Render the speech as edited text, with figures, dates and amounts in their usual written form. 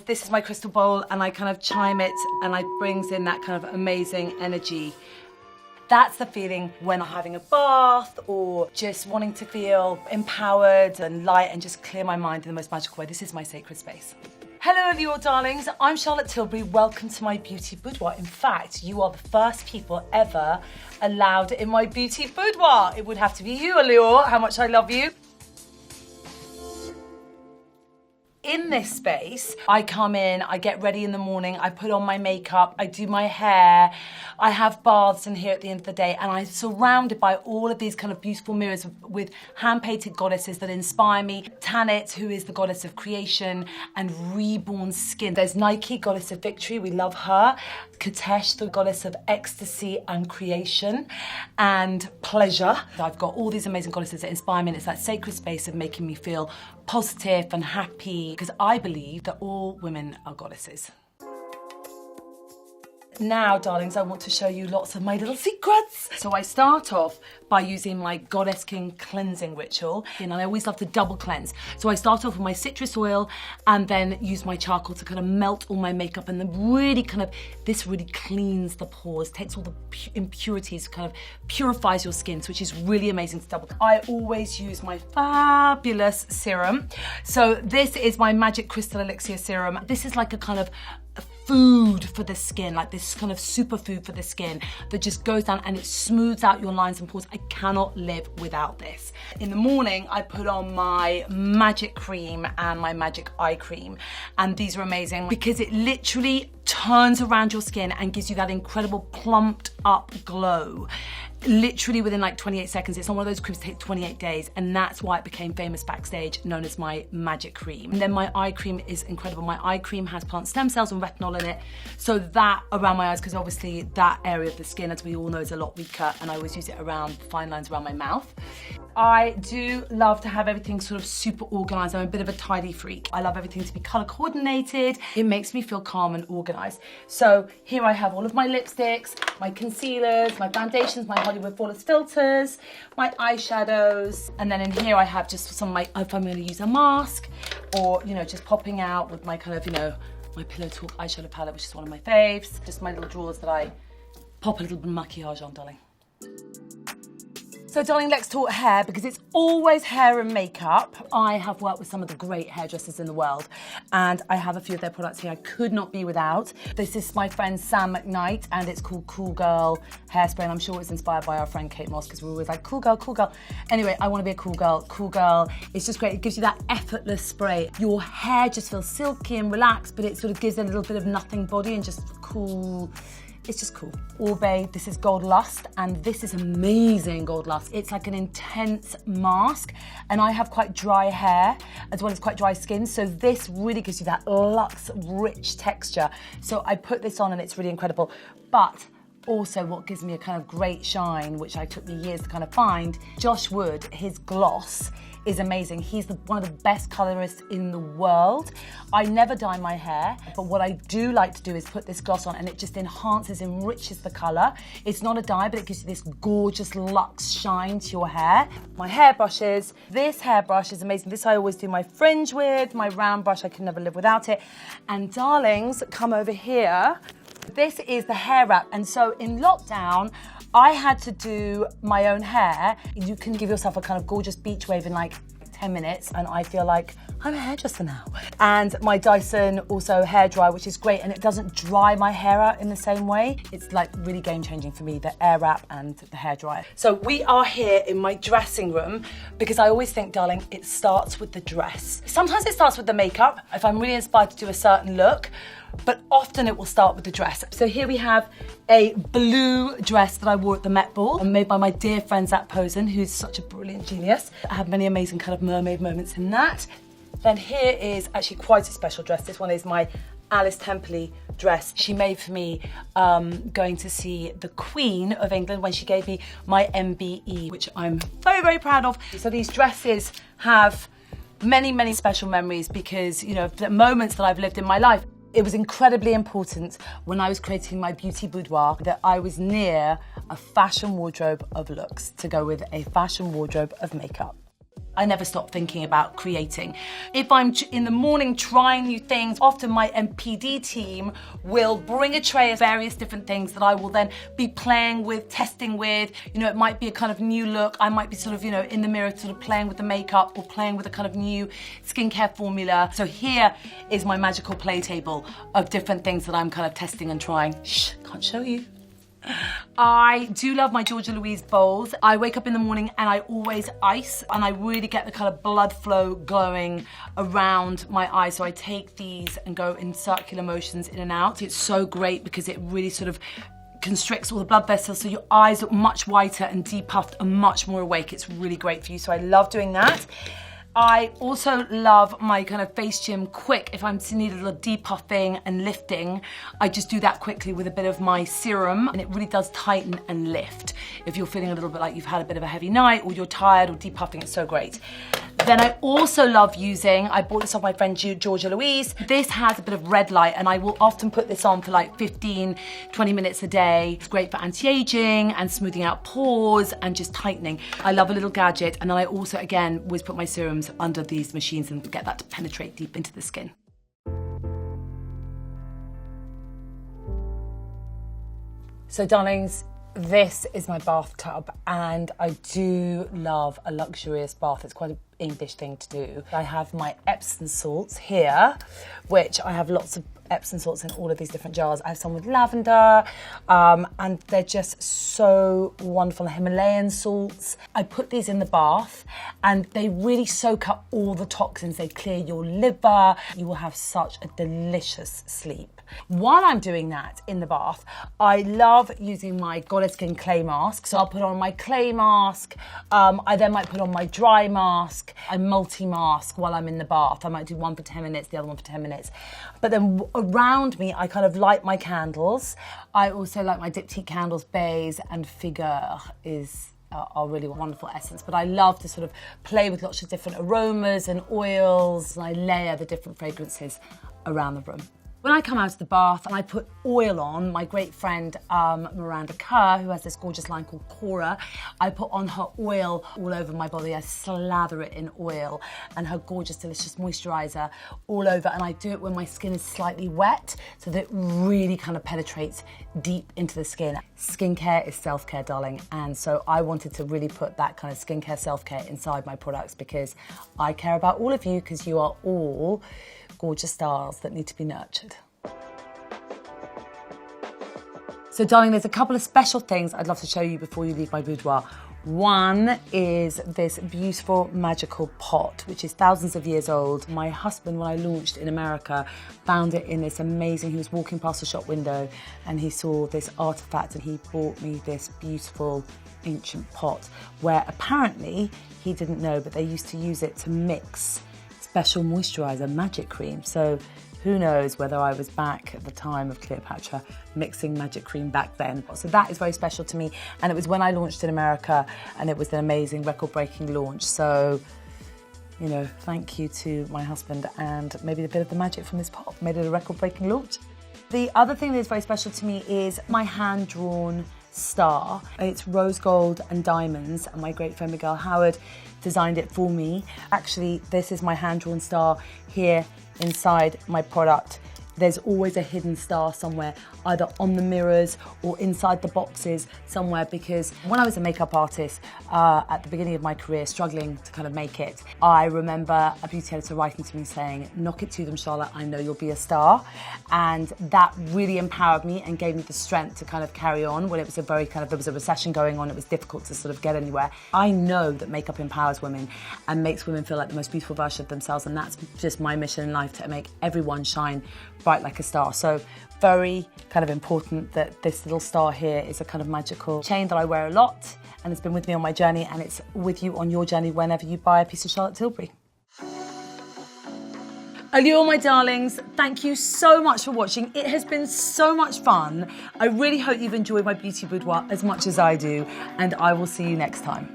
This is my crystal bowl and I kind of chime it and it brings in that kind of amazing energy. That's the feeling when I'm having a bath or just wanting to feel empowered and light and just clear my mind in the most magical way. This is my sacred space. Hello, Allure darlings. I'm Charlotte Tillbury. Welcome to my beauty boudoir. In fact, you are the first people ever allowed in my beauty boudoir. It would have to be you, Allure. How much I love you. In this space, I come in, I get ready in the morning, I put on my makeup, I do my hair, I have baths in here at the end of the day, and I'm surrounded by all of these kind of beautiful mirrors with hand-painted goddesses that inspire me. Tanit, who is the goddess of creation and reborn skin. There's Nike, goddess of victory, we love her. Katesh, the goddess of ecstasy and creation and pleasure. I've got all these amazing goddesses that inspire me, and it's that sacred space of making me feel positive and happy, because I believe that all women are goddesses. Now, darlings, I want to show you lots of my little secrets. So I start off by using my Goddess King cleansing ritual, and I always love to double cleanse. So I start off with my citrus oil and then use my charcoal to kind of melt all my makeup, and then really this really cleans the pores, takes all the impurities, kind of purifies your skin, which is really amazing to double. I always use my fabulous serum. So this is my Magic Crystal Elixir serum. This is like a kind of food for the skin, like this kind of superfood for the skin that just goes down and it smooths out your lines and pores. I cannot live without this. In the morning, I put on my magic cream and my magic eye cream, and these are amazing because it literally turns around your skin and gives you that incredible plumped up glow. Literally within like 28 seconds. It's not one of those creams that take 28 days, and that's why it became famous backstage, known as my magic cream. And then my eye cream is incredible. My eye cream has plant stem cells and retinol in it, so that around my eyes, because obviously that area of the skin, as we all know, is a lot weaker, and I always use it around fine lines around my mouth. I do love to have everything sort of super organized. I'm a bit of a tidy freak. I love everything to be color coordinated. It makes me feel calm and organized. So here I have all of my lipsticks, my concealers, my foundations, my Hollywood Flawless filters, my eyeshadows, and then in here I have just some of my, if I'm going to use a mask, or just popping out with my kind of my Pillow Talk eyeshadow palette, which is one of my faves. Just my little drawers that I pop a little bit of maquillage on, darling. So darling, let's talk hair, because it's always hair and makeup. I have worked with some of the great hairdressers in the world, and I have a few of their products here I could not be without. This is my friend Sam McKnight, and it's called Cool Girl Hairspray, and I'm sure it's inspired by our friend Kate Moss, because we're always like, cool girl, cool girl. Anyway, I want to be a cool girl. Cool girl, it's just great. It gives you that effortless spray. Your hair just feels silky and relaxed, but it sort of gives a little bit of nothing body and just cool. It's just cool. Oribe, this is Gold Lust, and this is amazing Gold Lust. It's like an intense mask, and I have quite dry hair as well as quite dry skin, so this really gives you that luxe, rich texture. So I put this on and it's really incredible. But also what gives me a kind of great shine, which took me years to kind of find, Josh Wood, his gloss is amazing. He's one of the best colorists in the world. I never dye my hair, but what I do like to do is put this gloss on, and it just enhances, enriches the color. It's not a dye, but it gives you this gorgeous luxe shine to your hair. My hair brushes. This hairbrush is amazing. This I always do my fringe with. My round brush, I can never live without it. And darlings, come over here. This is the hair wrap, and so in lockdown, I had to do my own hair. You can give yourself a kind of gorgeous beach wave in like 10 minutes, and I feel like I'm a hairdresser now. And my Dyson also hair dryer, which is great, and it doesn't dry my hair out in the same way. It's like really game changing for me, the air wrap and the hair dryer. So we are here in my dressing room, because I always think, darling, it starts with the dress. Sometimes it starts with the makeup, if I'm really inspired to do a certain look, but often it will start with the dress. So here we have a blue dress that I wore at the Met Ball, made by my dear friend Zach Posen, who's such a brilliant genius. I have many amazing kind of mermaid moments in that. Then here is actually quite a special dress. This one is my Alice Templey dress she made for me going to see the Queen of England when she gave me my MBE, which I'm very, very proud of. So these dresses have many, many special memories because, the moments that I've lived in my life. It was incredibly important when I was creating my beauty boudoir that I was near a fashion wardrobe of looks to go with a fashion wardrobe of makeup. I never stop thinking about creating. If I'm in the morning trying new things, often my MPD team will bring a tray of various different things that I will then be playing with, testing with. You know, it might be a kind of new look. I might be sort of, you know, in the mirror sort of playing with the makeup or playing with a kind of new skincare formula. So here is my magical play table of different things that I'm kind of testing and trying. Shh, can't show you. I do love my Georgia Louise bowls. I wake up in the morning and I always ice, and I really get the kind of blood flow glowing around my eyes. So I take these and go in circular motions in and out. It's so great because it really sort of constricts all the blood vessels, so your eyes look much whiter and depuffed and much more awake. It's really great for you, so I love doing that. I also love my kind of face gym quick. If I'm to need a little depuffing and lifting, I just do that quickly with a bit of my serum, and it really does tighten and lift. If you're feeling a little bit like you've had a bit of a heavy night or you're tired or depuffing, it's so great. Then I also love using, I bought this off my friend Georgia Louise. This has a bit of red light, and I will often put this on for like 15, 20 minutes a day. It's great for anti-aging and smoothing out pores and just tightening. I love a little gadget, and then I also, again, always put my serums under these machines and get that to penetrate deep into the skin. So darlings, this is my bathtub, and I do love a luxurious bath. It's quite an English thing to do. I have my Epsom salts here, which I have lots of Epsom salts in all of these different jars. I have some with lavender, and they're just so wonderful. Himalayan salts. I put these in the bath, and they really soak up all the toxins. They clear your liver. You will have such a delicious sleep. While I'm doing that in the bath, I love using my Goddess Skin clay mask. So I'll put on my clay mask. I then might put on my dry mask. I multi-mask while I'm in the bath. I might do one for 10 minutes, the other one for 10 minutes. But then around me, I kind of light my candles. I also like my diptyque candles. Bays and Figure are really wonderful essence, but I love to sort of play with lots of different aromas and oils, and I layer the different fragrances around the room. When I come out of the bath and I put oil on, my great friend Miranda Kerr, who has this gorgeous line called Cora, I put on her oil all over my body. I slather it in oil, and her gorgeous, delicious moisturizer all over. And I do it when my skin is slightly wet, so that it really kind of penetrates deep into the skin. Skincare is self-care, darling. And so I wanted to really put that kind of skincare self-care inside my products, because I care about all of you, because you are all gorgeous stars that need to be nurtured. So darling, there's a couple of special things I'd love to show you before you leave my boudoir. One is this beautiful magical pot, which is thousands of years old. My husband, when I launched in America, found it in this amazing, he was walking past the shop window and he saw this artifact, and he bought me this beautiful ancient pot where apparently, he didn't know, but they used to use it to mix special moisturizer, magic cream. So who knows whether I was back at the time of Cleopatra mixing magic cream back then. So that is very special to me. And it was when I launched in America, and it was an amazing record-breaking launch. So, you know, thank you to my husband, and maybe a bit of the magic from this pot made it a record-breaking launch. The other thing that is very special to me is my hand-drawn star. It's rose gold and diamonds, and my great friend Miguel Howard designed it for me. Actually, this is my hand-drawn star here inside my product. There's always a hidden star somewhere, either on the mirrors or inside the boxes somewhere, because when I was a makeup artist at the beginning of my career, struggling to kind of make it, I remember a beauty editor writing to me saying, "Knock it to them, Charlotte, I know you'll be a star." And that really empowered me and gave me the strength to kind of carry on when it was a very kind of, there was a recession going on, it was difficult to sort of get anywhere. I know that makeup empowers women and makes women feel like the most beautiful version of themselves, and that's just my mission in life, to make everyone shine bright like a star. So very kind of important that this little star here is a kind of magical chain that I wear a lot, and it's been with me on my journey, and it's with you on your journey whenever you buy a piece of Charlotte Tilbury. Allure, my darlings, thank you so much for watching. It has been so much fun. I really hope you've enjoyed my beauty boudoir as much as I do, and I will see you next time.